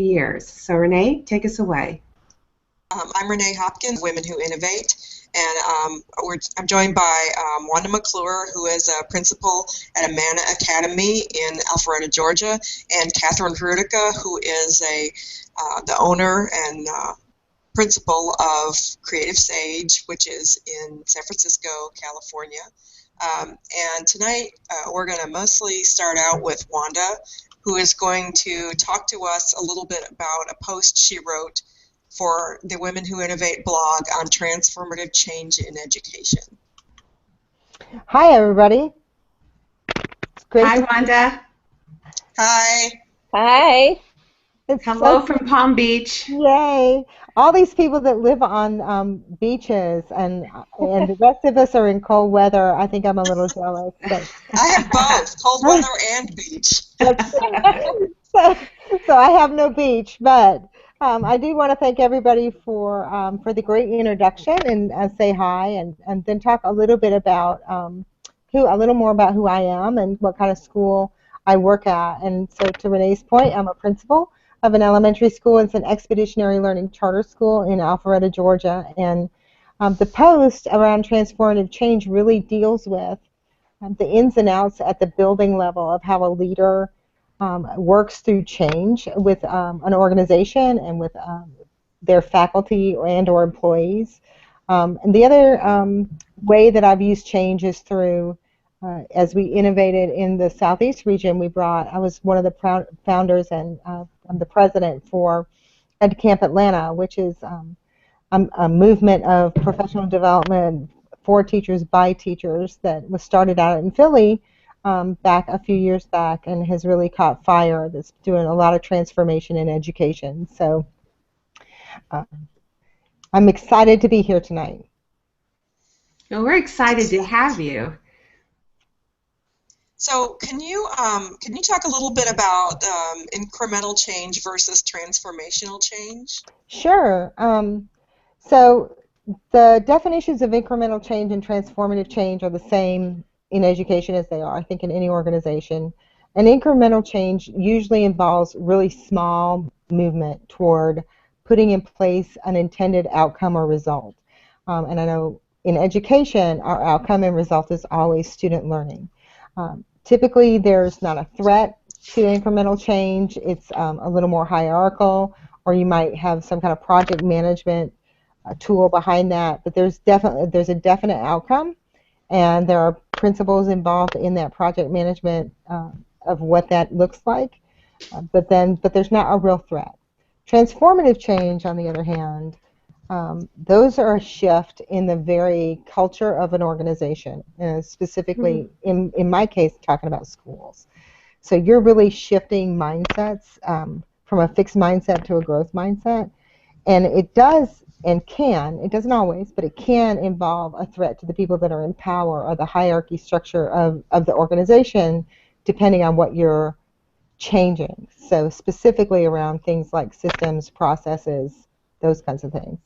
years. So Renee, take us away. I'm Renee Hopkins, Women Who Innovate, and I'm joined by Wanda McClure, who is a principal at Amana Academy in Alpharetta, Georgia, and Catherine Rudica, who is the owner and principal of Creative Sage, which is in San Francisco, California. And tonight we're going to mostly start out with Wanda, who is going to talk to us a little bit about a post she wrote for the Women Who Innovate blog on transformative change in education. Hi, everybody. It's great. Hi, Wanda. Hi. Hi. Hello from Palm Beach. Yay. All these people that live on beaches and the rest of us are in cold weather. I think I'm a little jealous. But. I have both, cold weather and beach. So I have no beach, but I do want to thank everybody for the great introduction and say hi and then talk a little bit about a little more about who I am and what kind of school I work at. And so to Renee's point, I'm a principal of an elementary school. It's an expeditionary learning charter school in Alpharetta, Georgia. And the post around transformative change really deals with the ins and outs at the building level of how a leader works through change with an organization and with their faculty and or employees. And the other way that I've used change is through, as we innovated in the Southeast region, I was one of the founders and I'm the president for EdCamp Atlanta, which is a movement of professional development for teachers by teachers that was started out in Philly back a few years back and has really caught fire. That's doing a lot of transformation in education. So I'm excited to be here tonight. Well, we're excited to have you. So can you talk a little bit about incremental change versus transformational change? Sure. So the definitions of incremental change and transformative change are the same in education as they are, I think, in any organization. An incremental change usually involves really small movement toward putting in place an intended outcome or result. And I know in education, our outcome and result is always student learning. Typically, there's not a threat to incremental change. It's a little more hierarchical, or you might have some kind of project management tool behind that. But there's a definite outcome, and there are principles involved in that project management of what that looks like. But there's not a real threat. Transformative change, on the other hand, those are a shift in the very culture of an organization, specifically, in my case, talking about schools. So you're really shifting mindsets from a fixed mindset to a growth mindset. And it does and can, it doesn't always, but it can involve a threat to the people that are in power or the hierarchy structure of the organization, depending on what you're changing. So specifically around things like systems, processes, those kinds of things.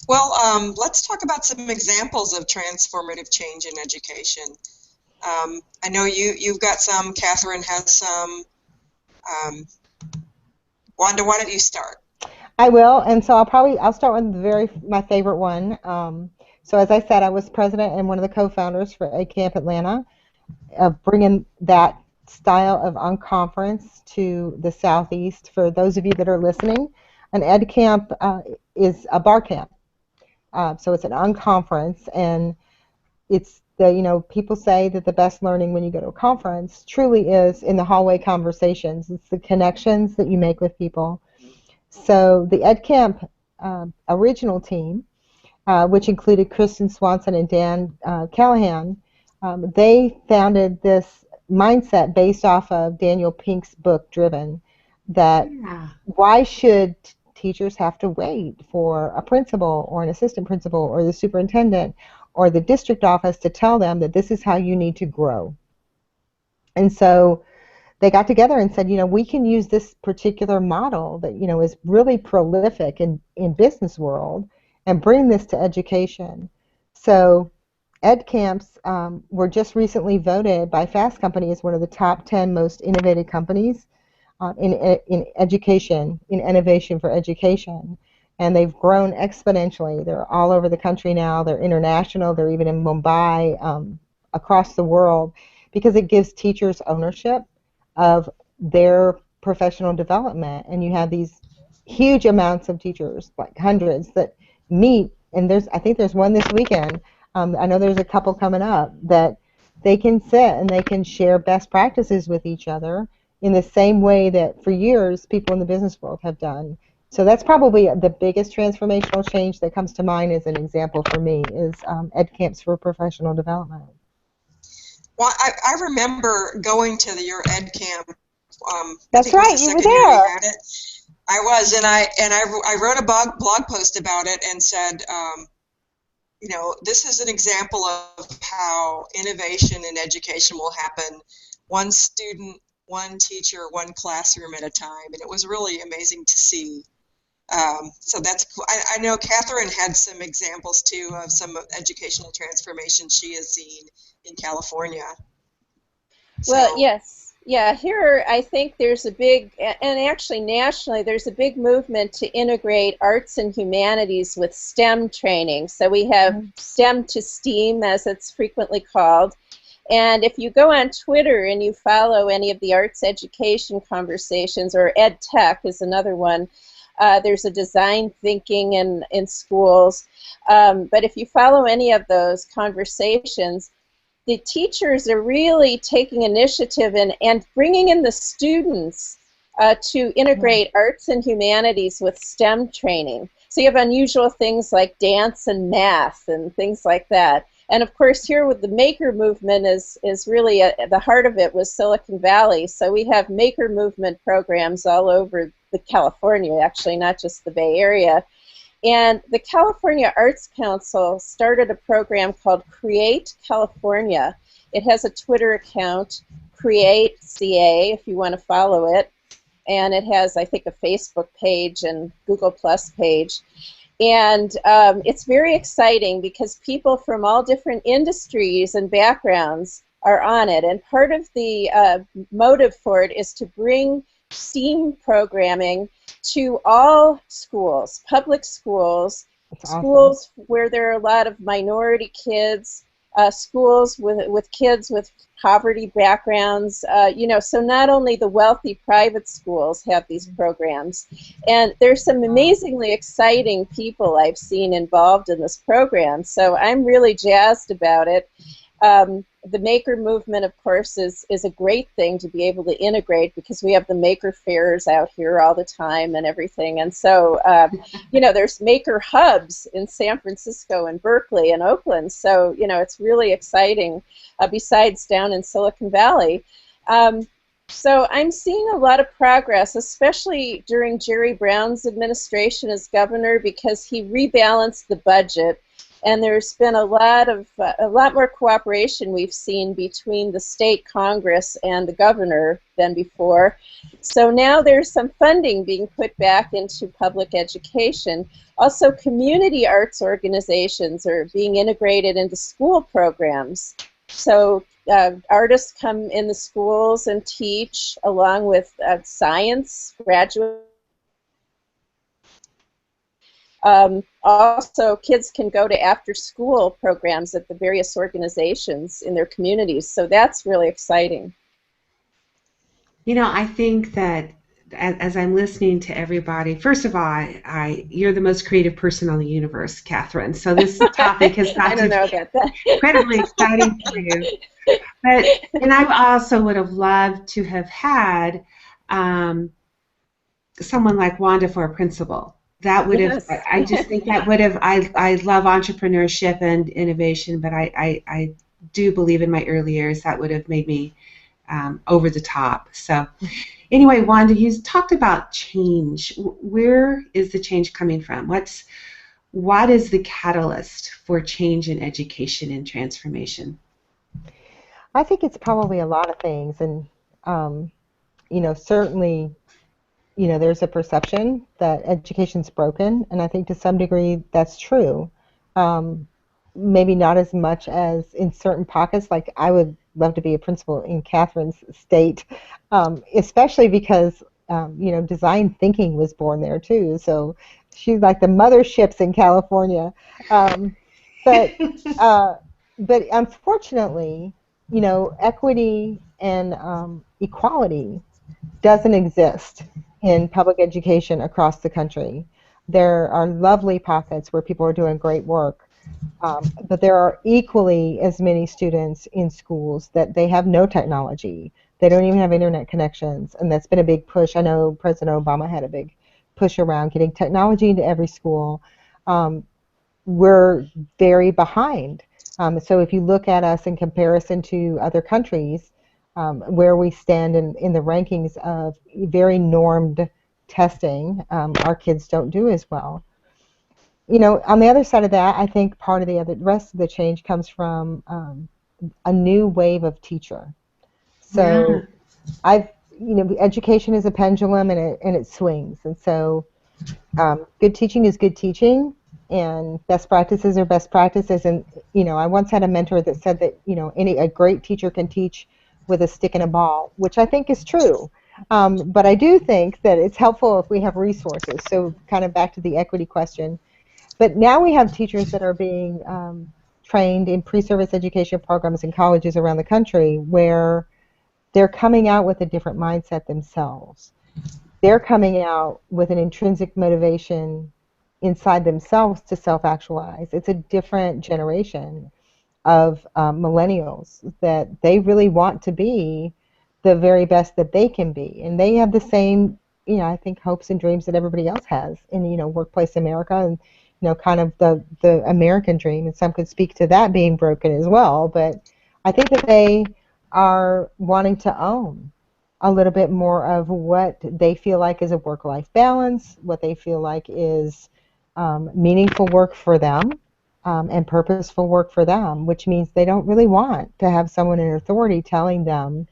Well, let's talk about some examples of transformative change in education. I know you've got some, Catherine has some. Wanda, why don't you start? I will, and so I'll start with my favorite one. So as I said, I was president and one of the co-founders for EdCamp Atlanta, of bringing that style of unconference to the Southeast. For those of you that are listening, an EdCamp is a bar camp. So it's an unconference, and it's people say that the best learning when you go to a conference truly is in the hallway conversations. It's the connections that you make with people. So the EdCamp original team, which included Kristen Swanson and Dan Callahan, they founded this mindset based off of Daniel Pink's book, Driven, that why should teachers have to wait for a principal or an assistant principal or the superintendent or the district office to tell them that this is how you need to grow? And so they got together and said, we can use this particular model that, is really prolific in business world and bring this to education. So EdCamps were just recently voted by Fast Company as one of the top 10 most innovative companies in education, in innovation for education. And they've grown exponentially. They're all over the country now. They're international. They're even in Mumbai, across the world, because it gives teachers ownership of their professional development. And you have these huge amounts of teachers, like hundreds, that meet. And I think there's one this weekend. I know there's a couple coming up that they can sit and they can share best practices with each other in the same way that for years people in the business world have done. So that's probably the biggest transformational change that comes to mind as an example for me is EdCamps for professional development. Well, I remember going to your EdCamp. That's right, you were there. Had it. I was, and I wrote a blog post about it and said, you know, this is an example of how innovation in education will happen one student, one teacher, one classroom at a time, and it was really amazing to see. So that's cool. I know Catherine had some examples too of some educational transformation she has seen in California. Well, yes. Yeah, here I think there's a big, and actually nationally, there's a big movement to integrate arts and humanities with STEM training. So we have STEM to STEAM, as it's frequently called. And if you go on Twitter and you follow any of the arts education conversations, or EdTech is another one, there's a design thinking in schools. But if you follow any of those conversations, the teachers are really taking initiative and bringing in the students to integrate arts and humanities with STEM training. So you have unusual things like dance and math and things like that. And of course here with the maker movement is really the heart of it was Silicon Valley. So we have maker movement programs all over the California, actually, not just the Bay Area. And the California Arts Council started a program called Create California. It has a Twitter account, Create CA, if you want to follow it. And it has, I think, a Facebook page and Google Plus page. And it's very exciting because people from all different industries and backgrounds are on it. And part of the motive for it is to bring STEAM programming to all schools, public schools, schools where there are a lot of minority kids, schools with kids with poverty backgrounds, you know, so not only the wealthy private schools have these programs. And there's some amazingly exciting people I've seen involved in this program, so I'm really jazzed about it. The maker movement, of course, is a great thing to be able to integrate because we have the maker fairs out here all the time and everything. And so, you know, there's maker hubs in San Francisco and Berkeley and Oakland. So, you know, it's really exciting besides down in Silicon Valley. So I'm seeing a lot of progress, especially during Jerry Brown's administration as governor, because he rebalanced the budget. And there's been a lot more cooperation we've seen between the state Congress and the governor than before. So now there's some funding being put back into public education. Also, community arts organizations are being integrated into school programs. So artists come in the schools and teach along with science graduate. Also, kids can go to after-school programs at the various organizations in their communities, so that's really exciting. You know, I think that as I'm listening to everybody, first of all, you're the most creative person on the universe, Catherine, so this topic has got to be incredibly exciting for you. And I also would have loved to have had someone like Wanda for a principal. That would have, I just think that would have, I love entrepreneurship and innovation, but I do believe in my early years that would have made me over the top. So anyway, Wanda, you talked about change. Where is the change coming from? What is the catalyst for change in education and transformation? I think it's probably a lot of things, and you know, certainly, you know, there's a perception that education's broken, and I think to some degree that's true. Maybe not as much as in certain pockets. Like I would love to be a principal in Catherine's state, especially because design thinking was born there too. So she's like the motherships in California. But but unfortunately, equity and equality doesn't exist in public education across the country. There are lovely pockets where people are doing great work, but there are equally as many students in schools that they have no technology. They don't even have internet connections, and that's been a big push. I know President Obama had a big push around getting technology into every school. We're very behind. So if you look at us in comparison to other countries, where we stand in the rankings of very normed testing, our kids don't do as well. On the other side of that, I think part of the rest of the change comes from a new wave of teacher. So education is a pendulum, and it swings, and so good teaching is good teaching, and best practices are best practices. And I once had a mentor that said that a great teacher can teach with a stick and a ball, which I think is true. But I do think that it's helpful if we have resources. So kind of back to the equity question. But now we have teachers that are being trained in pre-service education programs in colleges around the country where they're coming out with a different mindset themselves. They're coming out with an intrinsic motivation inside themselves to self-actualize. It's a different generation of millennials that they really want to be the very best that they can be. And they have the same, I think, hopes and dreams that everybody else has in, workplace America and, kind of the American dream. And some could speak to that being broken as well. But I think that they are wanting to own a little bit more of what they feel like is a work-life balance, what they feel like is meaningful work for them, and purposeful work for them, which means they don't really want to have someone in authority telling them,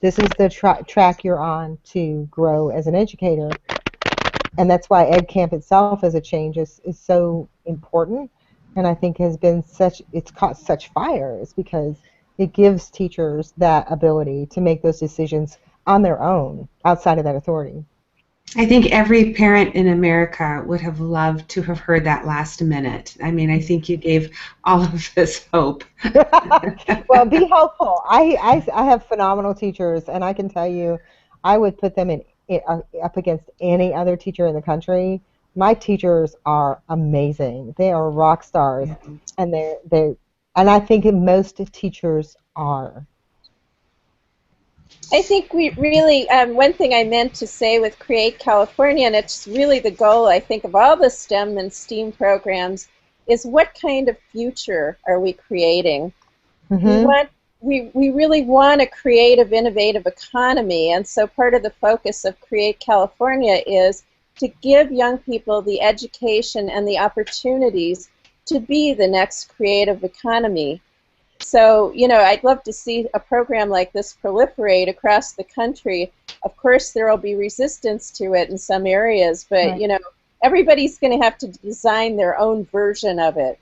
this is the track you're on to grow as an educator. And that's why EdCamp itself as a change is so important, and I think it's caught such fire, is because it gives teachers that ability to make those decisions on their own, outside of that authority. I think every parent in America would have loved to have heard that last minute. I mean, I think you gave all of us hope. Well, be hopeful. I have phenomenal teachers, and I can tell you, I would put them up against any other teacher in the country. My teachers are amazing. They are rock stars, and and I think most teachers are. I think we really, one thing I meant to say with Create California, and it's really the goal, I think, of all the STEM and STEAM programs, is what kind of future are we creating? Mm-hmm. We really want a creative, innovative economy, and so part of the focus of Create California is to give young people the education and the opportunities to be the next creative economy. So, I'd love to see a program like this proliferate across the country. Of course, there will be resistance to it in some areas, but, right. Everybody's going to have to design their own version of it.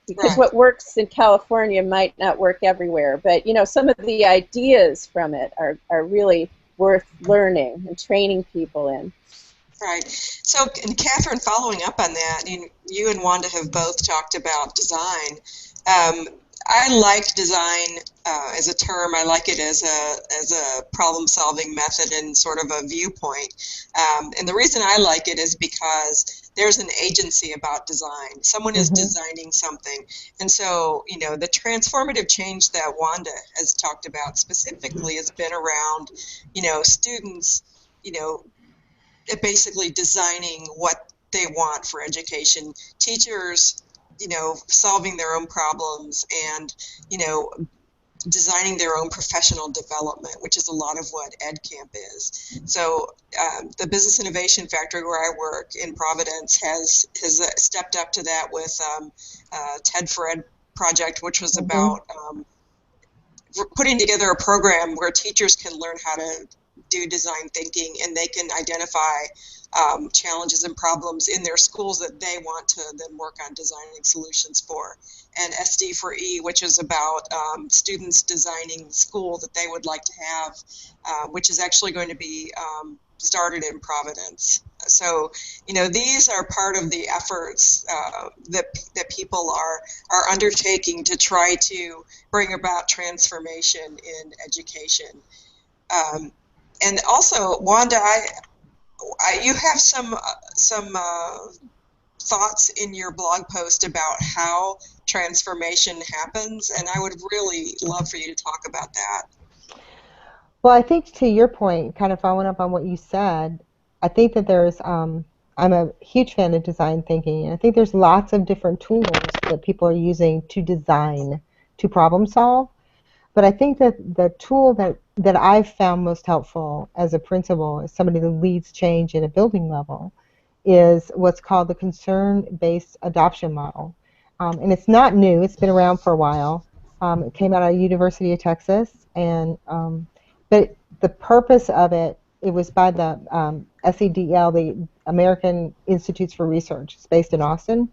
Because right. What works in California might not work everywhere. But, some of the ideas from it are really worth learning and training people in. Right. So, and Catherine, following up on that, you and Wanda have both talked about design. I like design as a term. I like it as a problem-solving method and sort of a viewpoint. And the reason I like it is because there's an agency about design. Someone is designing something. And so, the transformative change that Wanda has talked about specifically has been around, students, basically designing what they want for education. Teachers, solving their own problems and, designing their own professional development, which is a lot of what EdCamp is. So the Business Innovation Factory where I work in Providence has stepped up to that with TED for Ed project, which was about putting together a program where teachers can learn how to do design thinking, and they can identify challenges and problems in their schools that they want to then work on designing solutions for. And SD for E, which is about students designing the school that they would like to have, which is actually going to be started in Providence. So, these are part of the efforts that people are undertaking to try to bring about transformation in education. And also, Wanda, you have some thoughts in your blog post about how transformation happens, and I would really love for you to talk about that. Well, I think to your point, kind of following up on what you said, I think that there's, I'm a huge fan of design thinking, and I think there's lots of different tools that people are using to design, to problem solve. But I think that the tool that I've found most helpful as a principal, as somebody that leads change in a building level, is what's called the concern-based adoption model. And it's not new, it's been around for a while. It came out of University of Texas, and but the purpose of it was by the SEDL, the American Institutes for Research. It's based in Austin.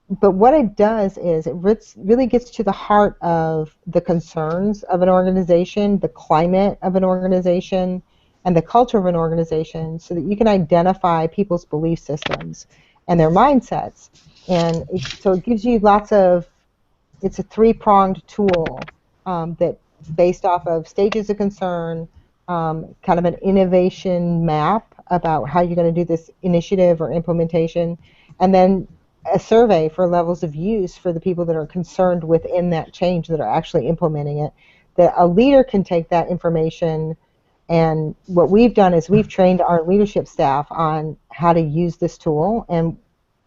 But what it does is it really gets to the heart of the concerns of an organization, the climate of an organization, and the culture of an organization, so that you can identify people's belief systems and their mindsets. And so it gives you it's a three-pronged tool that based off of stages of concern, kind of an innovation map about how you're going to do this initiative or implementation, and then a survey for levels of use for the people that are concerned within that change that are actually implementing it. That a leader can take that information, and what we've done is we've trained our leadership staff on how to use this tool, and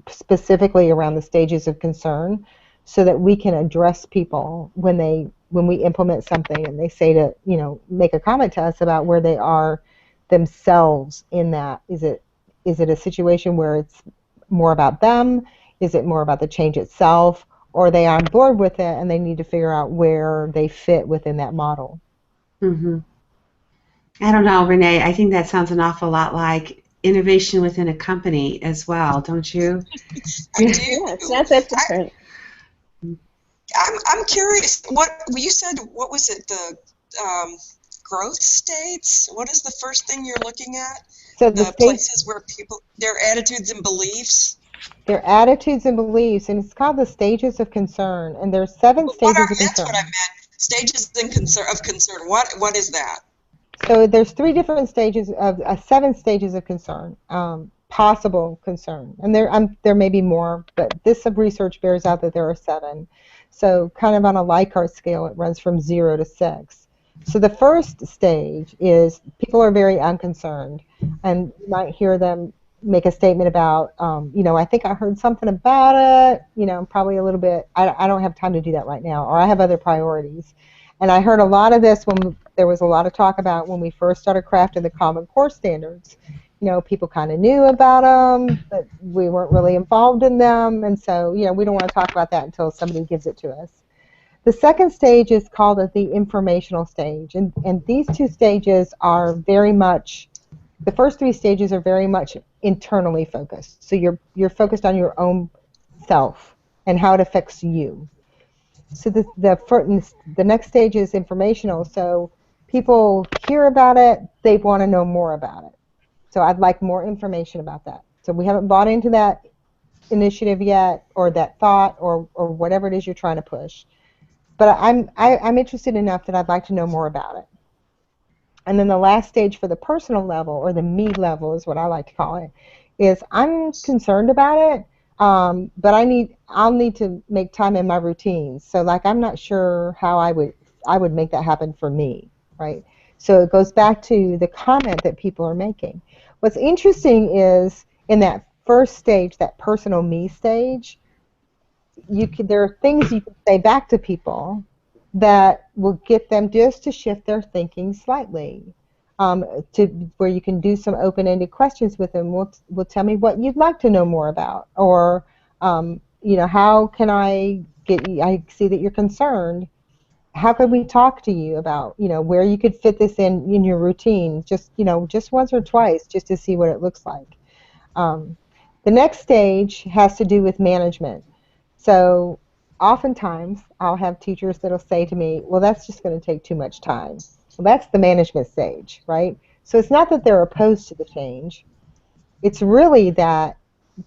specifically around the stages of concern, so that we can address people when we implement something and they say to, make a comment to us about where they are themselves in that. Is it a situation where it's more about them? Is it more about the change itself? Or are they on board with it and they need to figure out where they fit within that model? Mm-hmm. I don't know, Renee. I think that sounds an awful lot like innovation within a company as well, don't you? I do. Yeah, it's not that different. I'm curious. What you said? What was it? The growth states. What is the first thing you're looking at? So the places where people, their attitudes and beliefs. Their attitudes and beliefs, and it's called the stages of concern. And there's 7 stages of concern. That's what I meant. Stages of concern. What is that? So there's 3 different stages of 7 stages of concern. Possible concern, and there may be more, but this research bears out that there are 7. So kind of on a Likert scale, it runs from 0 to 6. So the first stage is people are very unconcerned, and you might hear them make a statement about, I think I heard something about it, probably a little bit, I don't have time to do that right now, or I have other priorities. And I heard a lot of this when there was a lot of talk about when we first started crafting the Common Core standards. People kind of knew about them, but we weren't really involved in them, and so, we don't want to talk about that until somebody gives it to us. The second stage is called the informational stage, and these 2 stages are very much, the first 3 stages are very much internally focused. So you're focused on your own self and how it affects you. So the next stage is informational, so people hear about it, they want to know more about it. So I'd like more information about that. So we haven't bought into that initiative yet, or that thought, or whatever it is you're trying to push. But I'm interested enough that I'd like to know more about it. And then the last stage for the personal level, or the me level is what I like to call it, is I'm concerned about it, but I'll need to make time in my routines. So I'm not sure how I would make that happen for me, right? So it goes back to the comment that people are making. What's interesting is in that first stage, that personal me stage, there are things you can say back to people that will get them just to shift their thinking slightly, to where you can do some open-ended questions with them. Will tell me what you'd like to know more about, or how can I get you? I see that you're concerned. How could we talk to you about, where you could fit this in your routine, just once or twice, just to see what it looks like. The next stage has to do with management. So oftentimes I'll have teachers that'll say to me, well, that's just going to take too much time. Well, that's the management stage, right? So it's not that they're opposed to the change. It's really that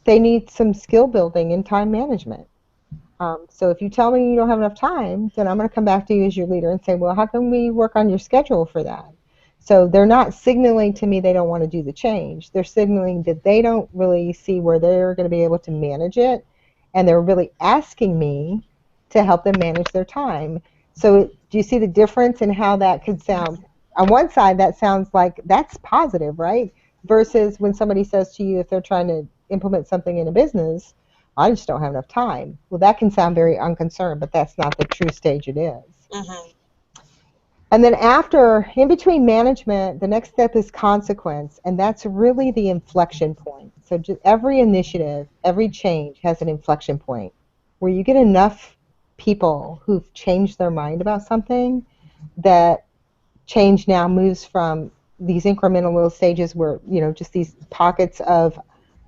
they need some skill building in time management. So if you tell me you don't have enough time, then I'm going to come back to you as your leader and say, well, how can we work on your schedule for that? So they're not signaling to me they don't want to do the change. They're signaling that they don't really see where they're going to be able to manage it, and they're really asking me to help them manage their time. So do you see the difference in how that could sound? On one side, that sounds like that's positive, right? Versus when somebody says to you, if they're trying to implement something in a business, I just don't have enough time. Well, that can sound very unconcerned, but that's not the true stage it is. Mm-hmm. And then after, in between management, the next step is consequence, and that's really the inflection point. So just every initiative, every change has an inflection point where you get enough people who've changed their mind about something that change now moves from these incremental little stages where, just these pockets of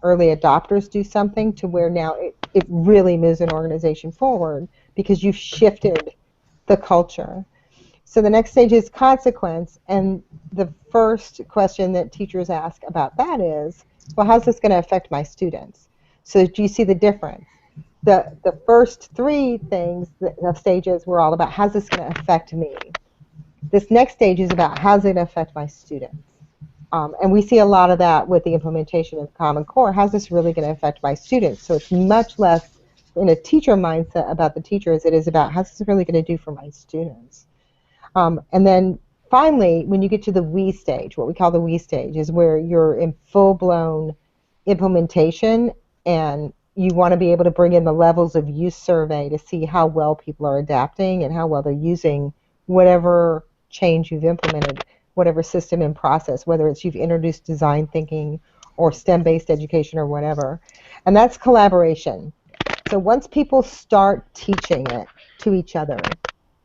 early adopters do something to where now it really moves an organization forward because you've shifted the culture. So the next stage is consequence, and the first question that teachers ask about that is, well, how's this going to affect my students? So do you see the difference? The first three things, the stages, were all about how's this going to affect me? This next stage is about how's it going to affect my students? And we see a lot of that with the implementation of Common Core. How's this really going to affect my students? So it's much less in a teacher mindset about the teacher as it is about how's this really going to do for my students. And then finally, when you get to the we stage, what we call the we stage, is where you're in full-blown implementation and you want to be able to bring in the levels of use survey to see how well people are adapting and how well they're using whatever change you've implemented, whatever system and process, whether it's you've introduced design thinking or STEM-based education or whatever. And that's collaboration. So once people start teaching it to each other,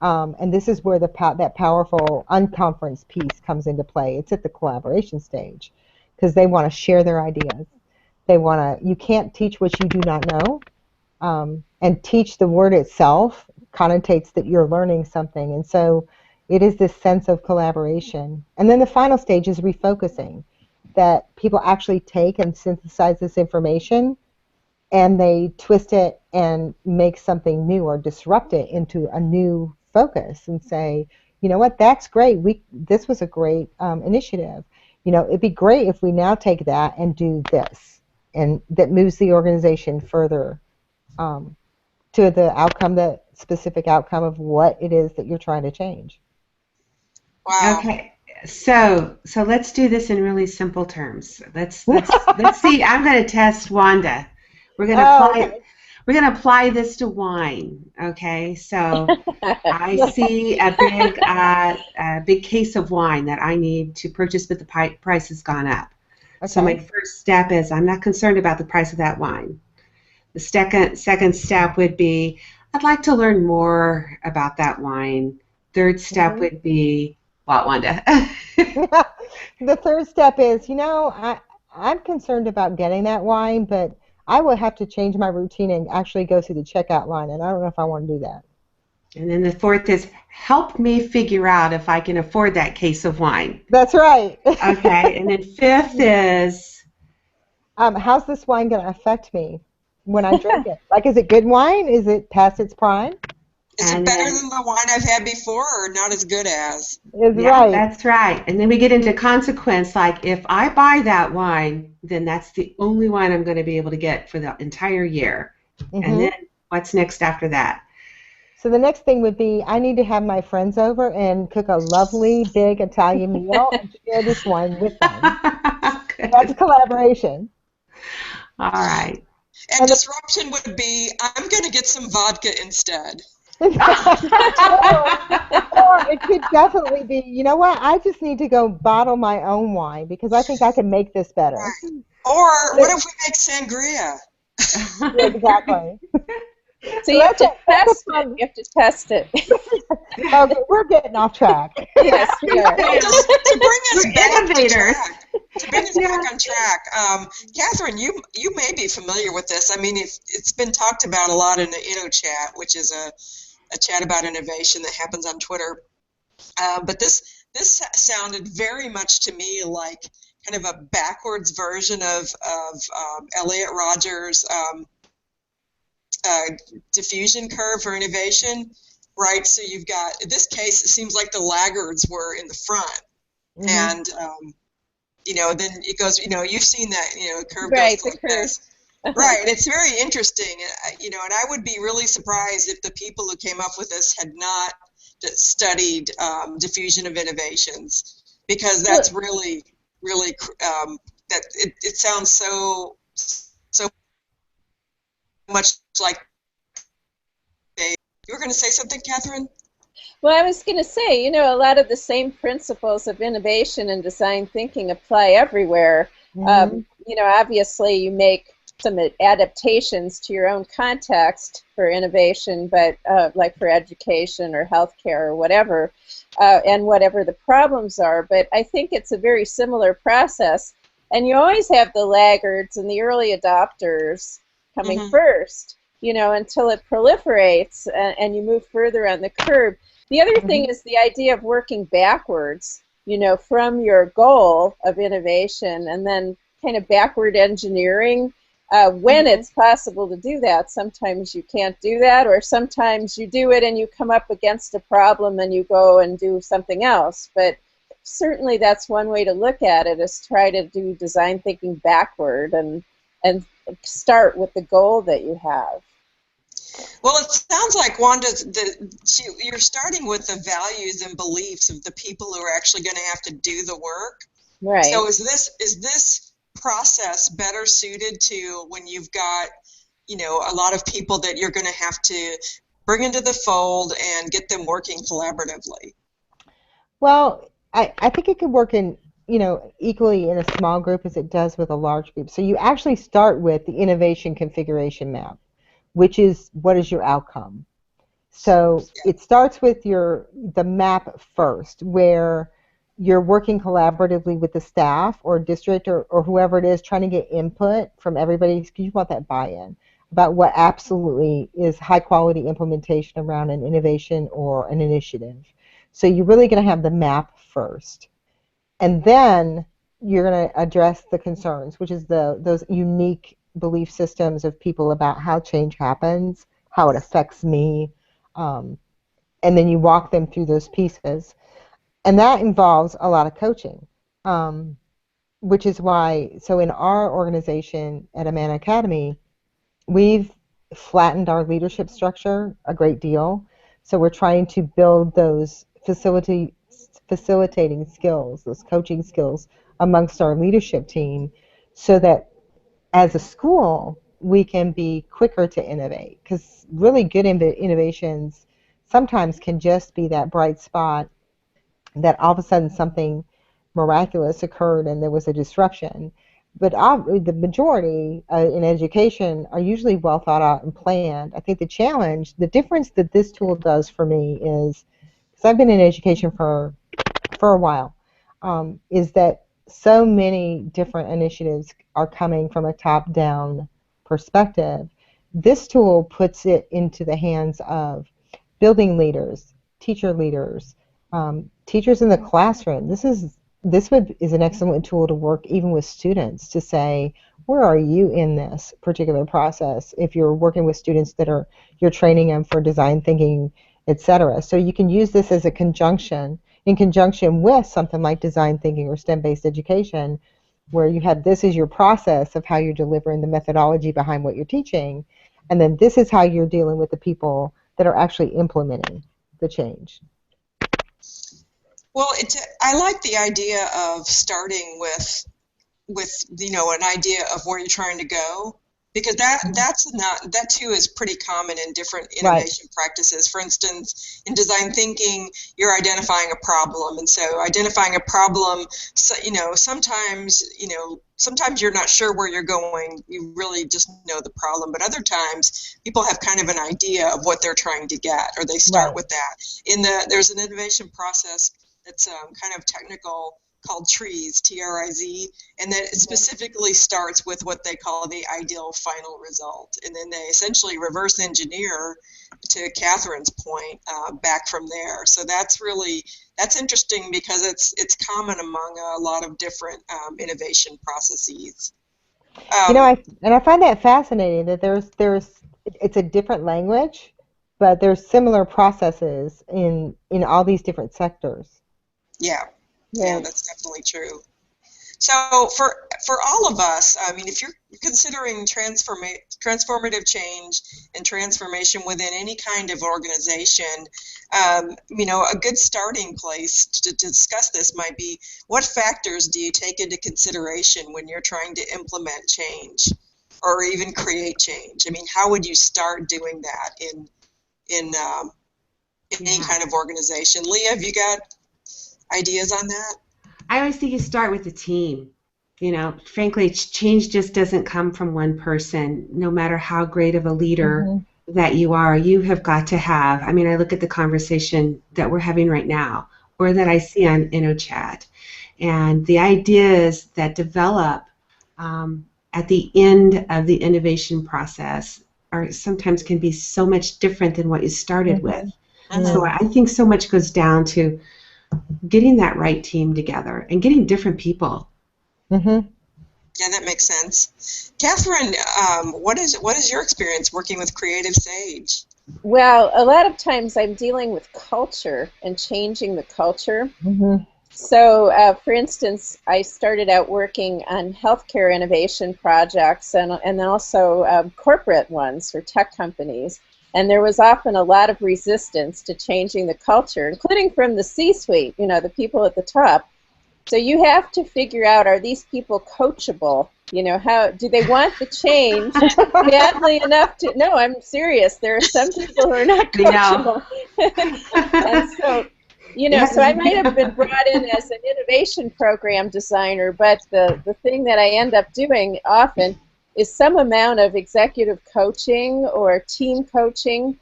and this is where that powerful unconference piece comes into play. It's at the collaboration stage because they want to share their ideas. You can't teach what you do not know, and teach the word itself connotates that you're learning something. And so it is this sense of collaboration. And then the final stage is refocusing, that people actually take and synthesize this information and they twist it and make something new or disrupt it into a new focus and say, you know what, that's great. This was a great initiative. It'd be great if we now take that and do this, and that moves the organization further to the specific outcome of what it is that you're trying to change. Wow. Okay, so let's do this in really simple terms. Let's see. I'm going to test Wanda. We're going to apply. Okay. We're going to apply this to wine. Okay, so I see a big case of wine that I need to purchase, but the price has gone up. Okay. So my first step is I'm not concerned about the price of that wine. The second step would be I'd like to learn more about that wine. Third step would be what, Wanda? The third step is, I'm concerned about getting that wine, but I will have to change my routine and actually go through the checkout line, and I don't know if I want to do that. And then the fourth is help me figure out if I can afford that case of wine. That's right. Okay, and then fifth is how's this wine going to affect me when I drink it? Like, is it good wine? Is it past its prime? Is it better than the wine I've had before, or not as good as? Right. That's right. And then we get into consequence, like if I buy that wine, then that's the only wine I'm going to be able to get for the entire year. And then what's next after that? So the next thing would be I need to have my friends over and cook a lovely big Italian meal and share this wine with them. That's collaboration. All right. And disruption would be I'm going to get some vodka instead. Or it could definitely be, you know what, I just need to go bottle my own wine because I think I can make this better. Right. Or what if we make sangria? Exactly. So you have to test it. You have to test it. Okay, we're getting off track. Yes, we are. To bring us back innovators. On track, Catherine, you may be familiar with this. I mean, it's been talked about a lot in the InnoChat, which is a chat about innovation that happens on Twitter. But this sounded very much to me like kind of a backwards version of Elliot Rogers' diffusion curve for innovation, right? So you've got, in this case, it seems like the laggards were in the front. Mm-hmm. And, then it goes, you've seen that, curve right, goes like this. Right, it's very interesting, and I would be really surprised if the people who came up with this had not studied diffusion of innovations, because that's really, really, that it sounds so much like you were going to say something, Catherine? Well, I was going to say, a lot of the same principles of innovation and design thinking apply everywhere. Mm-hmm. Obviously you make some adaptations to your own context for innovation, but like for education or healthcare or whatever, and whatever the problems are. But I think it's a very similar process. And you always have the laggards and the early adopters coming mm-hmm. first, until it proliferates and you move further on the curve. The other mm-hmm. thing is the idea of working backwards, from your goal of innovation, and then kind of backward engineering when mm-hmm. it's possible to do that. Sometimes you can't do that, or sometimes you do it and you come up against a problem and you go and do something else. But certainly that's one way to look at it, is try to do design thinking backward and start with the goal that you have. Well, it sounds like, Wanda, you're starting with the values and beliefs of the people who are actually going to have to do the work. Right. So is this process better suited to when you've got, a lot of people that you're going to have to bring into the fold and get them working collaboratively? Well, I think it could work in, equally in a small group as it does with a large group. So you actually start with the innovation configuration map, which is what is your outcome. So it starts with the map first, where you're working collaboratively with the staff or district or whoever it is, trying to get input from everybody, because you want that buy-in about what absolutely is high quality implementation around an innovation or an initiative. So you're really going to have the map first. And then you're going to address the concerns, which is those unique belief systems of people about how change happens, how it affects me, and then you walk them through those pieces. And that involves a lot of coaching, which is why, so in our organization at Amana Academy, we've flattened our leadership structure a great deal. So we're trying to build those facilitating skills, those coaching skills amongst our leadership team, so that as a school, we can be quicker to innovate, because really good innovations sometimes can just be that bright spot that all of a sudden something miraculous occurred and there was a disruption. But the majority in education are usually well thought out and planned. I think the difference that this tool does for me is, because I've been in education for a while, is that so many different initiatives are coming from a top-down perspective. This tool puts it into the hands of building leaders, teacher leaders, teachers in the classroom. This is an excellent tool to work even with students, to say, where are you in this particular process? If you're working with students you're training them for design thinking, etc. So you can use this as in conjunction with something like design thinking or STEM-based education, where you have this is your process of how you're delivering the methodology behind what you're teaching, and then this is how you're dealing with the people that are actually implementing the change. Well, I like the idea of starting with an idea of where you're trying to go, Because that too is pretty common in different innovation practices. For instance, in design thinking, you're identifying a problem, and so identifying a problem, so, sometimes you're not sure where you're going. You really just know the problem, but other times people have kind of an idea of what they're trying to get, or they start with that. There's an innovation process that's kind of technical, called TRIZ, T-R-I-Z, and then it specifically starts with what they call the ideal final result, and then they essentially reverse engineer, to Catherine's point, back from there. So that's interesting because it's common among a lot of different innovation processes. I find that fascinating that it's a different language, but there's similar processes in all these different sectors. Yeah, that's definitely true. So for all of us, I mean, if you're considering transformative change and transformation within any kind of organization, a good starting place to discuss this might be, what factors do you take into consideration when you're trying to implement change or even create change? I mean, how would you start doing that in any kind of organization? Leah, have you got ideas on that? I always think you start with the team. Frankly, change just doesn't come from one person. No matter how great of a leader that you are, you have got to have. I mean, I look at the conversation that we're having right now, or that I see on InnoChat, and the ideas that develop at the end of the innovation process sometimes can be so much different than what you started with. So I think so much goes down to getting that right team together and getting different people. Yeah, that makes sense. Catherine, what is your experience working with Creative Sage? Well, a lot of times I'm dealing with culture and changing the culture. So, for instance, I started out working on healthcare innovation projects and then also corporate ones for tech companies. And there was often a lot of resistance to changing the culture, including from the C-suite, the people at the top. So you have to figure out, are these people coachable? How do they want the change badly enough to? No, I'm serious. There are some people who are not coachable. And so, so I might have been brought in as an innovation program designer, but the thing that I end up doing often is some amount of executive coaching or team coaching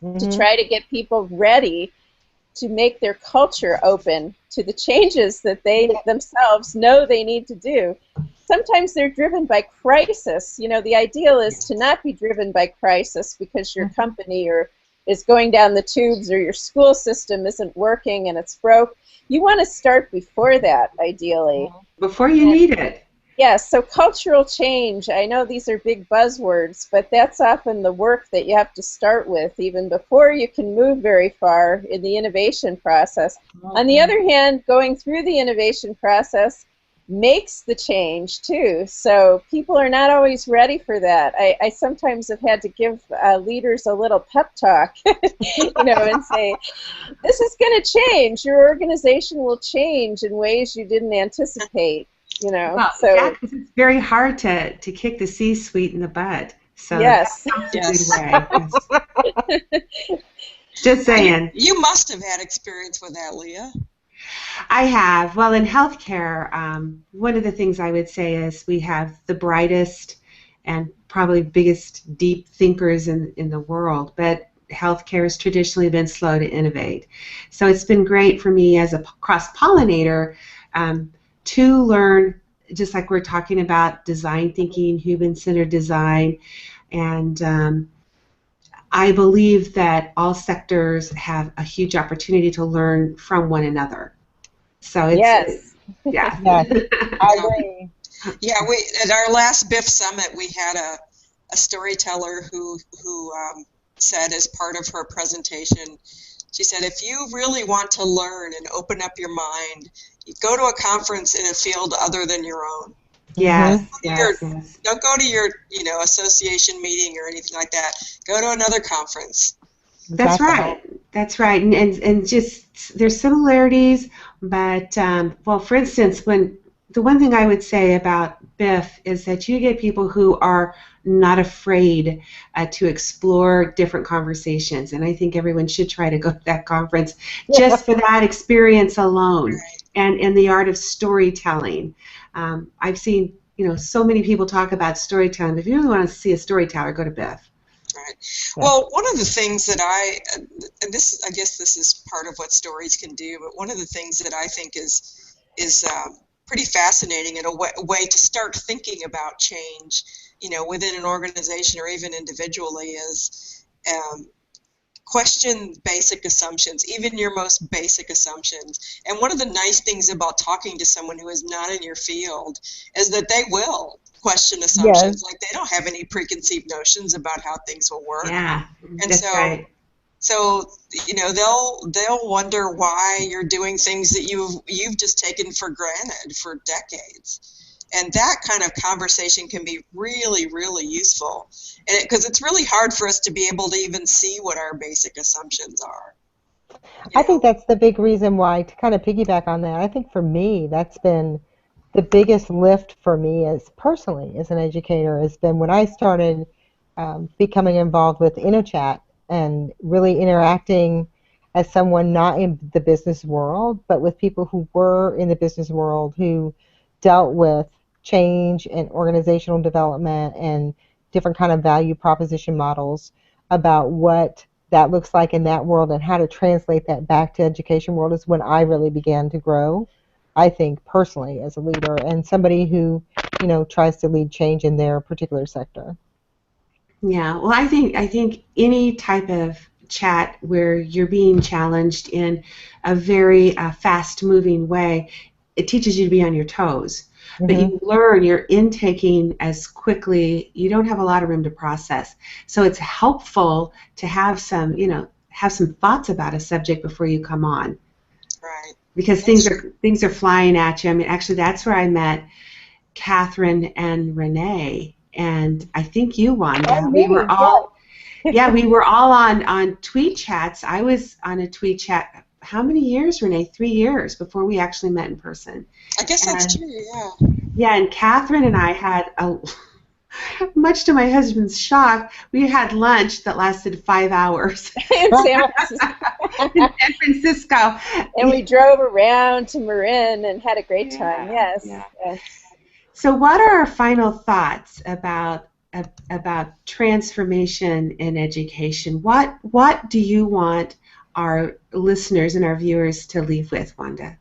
to try to get people ready to make their culture open to the changes that they themselves know they need to do. Sometimes they're driven by crisis. The ideal is to not be driven by crisis because your company is going down the tubes or your school system isn't working and it's broke. You want to start before that, ideally. Before you need it. Yes, so cultural change, I know these are big buzzwords, but that's often the work that you have to start with even before you can move very far in the innovation process. On the other hand, going through the innovation process makes the change too, so people are not always ready for that. I sometimes have had to give leaders a little pep talk, and say, this is going to change. Your organization will change in ways you didn't anticipate. Well, yeah, because it's very hard to kick the C-suite in the butt. So yes. That's a good way. Just saying. You must have had experience with that, Leah. I have. Well, in healthcare, one of the things I would say is we have the brightest and probably biggest deep thinkers in the world, but healthcare has traditionally been slow to innovate. So it's been great for me as a cross-pollinator to learn, just like we're talking about design thinking, human-centered design, and I believe that all sectors have a huge opportunity to learn from one another. So it's, yes, I agree. Yeah, at our last BIF summit, we had a storyteller who said, as part of her presentation, she said, if you really want to learn and open up your mind, you go to a conference in a field other than your own. Yes, Don't go to your association meeting or anything like that. Go to another conference. That's right. That's right. And just there's similarities, but well, for instance, when the one thing I would say about BIF is that you get people who are not afraid to explore different conversations, and I think everyone should try to go to that conference just for that experience alone, and the art of storytelling. I've seen so many people talk about storytelling. If you really want to see a storyteller, go to BIF. Right. Well, one of the things that and I guess this is part of what stories can do, but one of the things that I think is pretty fascinating and a way to start thinking about change, within an organization or even individually is question basic assumptions, even your most basic assumptions. And one of the nice things about talking to someone who is not in your field is that they will question assumptions. Like they don't have any preconceived notions about how things will work. Yeah, and that's right. So they'll wonder why you're doing things that you've just taken for granted for decades. And that kind of conversation can be really, really useful, because it's really hard for us to be able to even see what our basic assumptions are. I think that's the big reason why, to kind of piggyback on that, I think for me, that's been the biggest lift for me as personally as an educator has been when I started becoming involved with InnoChat and really interacting as someone not in the business world, but with people who were in the business world who dealt with change and organizational development and different kind of value proposition models about what that looks like in that world and how to translate that back to education world is when I really began to grow, I think, personally as a leader and somebody who, tries to lead change in their particular sector. Yeah, well, I think any type of chat where you're being challenged in a very fast-moving way, it teaches you to be on your toes. But you learn, you're intaking as quickly, you don't have a lot of room to process. So it's helpful to have some thoughts about a subject before you come on. Right. Because things are flying at you. I mean, actually, that's where I met Catherine and Renee, and I think you, Wanda. We were all we were all on tweet chats. I was on a tweet chat. How many years, Renee? 3 years before we actually met in person. I guess that's true, yeah. Yeah, and Catherine and I had much to my husband's shock, we had lunch that lasted 5 hours in San Francisco. in San Francisco. And we drove around to Marin and had a great time. Yes. Yes. So what are our final thoughts about transformation in education? What do you want our listeners and our viewers to leave with, Wanda?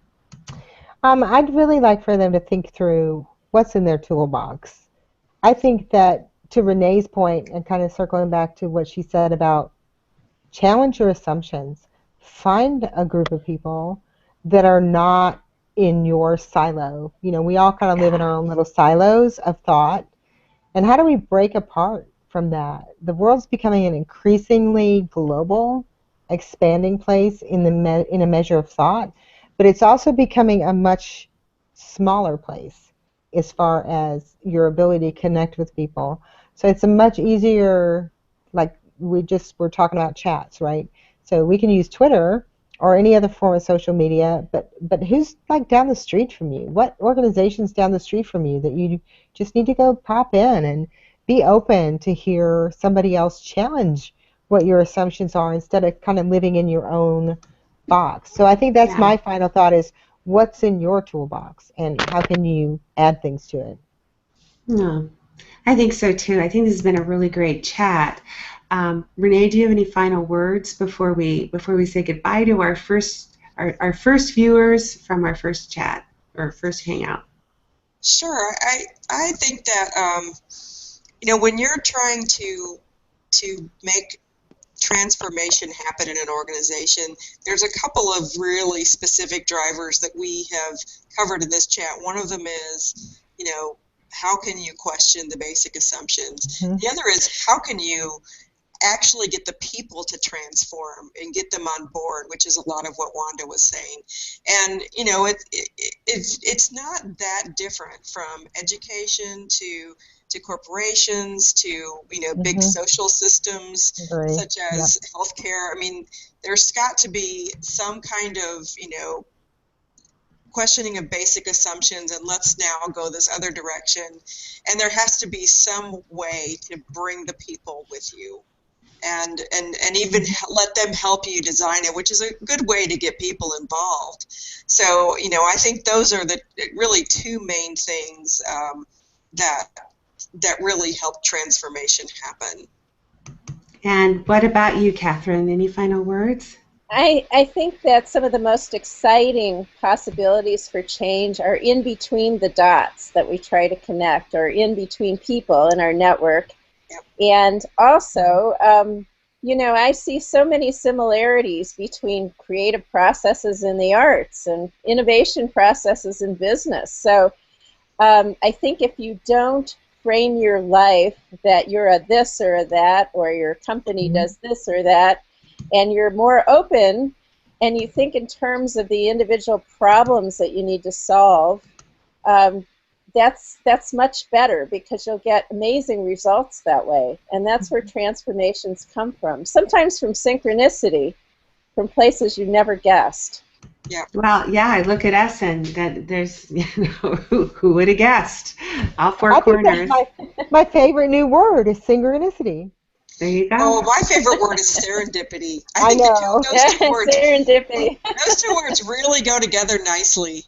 I'd really like for them to think through what's in their toolbox. I think that, to Renee's point, and kind of circling back to what she said about challenge your assumptions, find a group of people that are not in your silo. We all kind of live in our own little silos of thought. And how do we break apart from that? The world's becoming an increasingly global, expanding place in a measure of thought, but it's also becoming a much smaller place as far as your ability to connect with people. So it's a much easier, like we're talking about chats, right? So we can use Twitter or any other form of social media, but who's like down the street from you? What organization's down the street from you that you just need to go pop in and be open to hear somebody else challenge what your assumptions are instead of kind of living in your own box. So I think that's my final thought is, what's in your toolbox and how can you add things to it? No, I think so too. I think this has been a really great chat. Renee, do you have any final words before we say goodbye to our first viewers from our first chat or first hangout? Sure. I think that when you're trying to make transformation happen in an organization, there's a couple of really specific drivers that we have covered in this chat. One of them is, how can you question the basic assumptions? The other is, how can you actually get the people to transform and get them on board, which is a lot of what Wanda was saying. And it's not that different from education to corporations to big social systems such as healthcare. I mean, there's got to be some kind of questioning of basic assumptions, and let's now go this other direction. And there has to be some way to bring the people with you, and even let them help you design it, which is a good way to get people involved. So, you know, I think those are the really two main things that really help transformation happen. And what about you, Catherine? Any final words? I think that some of the most exciting possibilities for change are in between the dots that we try to connect, or in between people in our network. Yep. And also, you know, I see so many similarities between creative processes in the arts and innovation processes in business. So I think if you don't frame your life that you're a this or a that, or your company does this or that, and you're more open, and you think in terms of the individual problems that you need to solve, that's much better, because you'll get amazing results that way. And that's where transformations come from. Sometimes from synchronicity, from places you never guessed. Yeah. Well, yeah, I look at us, and that there's, you know, who would have guessed? All four corners. I think my favorite new word is synchronicity. There you go. Oh, my favorite word is serendipity. I think know. those two words, Serendipity. those two words really go together nicely.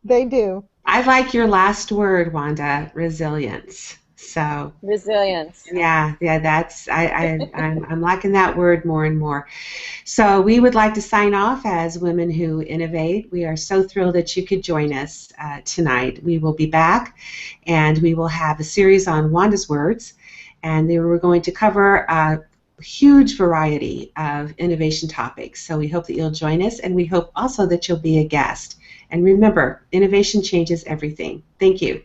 They do. I like your last word, Wanda, resilience. So Resilience. yeah, that's I'm liking that word more and more. So we would like to sign off as Women Who Innovate. We are so thrilled that you could join us tonight. We will be back, and we will have a series on Wanda's words, and we're going to cover a huge variety of innovation topics. So we hope that you'll join us, and we hope also that you'll be a guest. And remember, innovation changes everything. Thank you.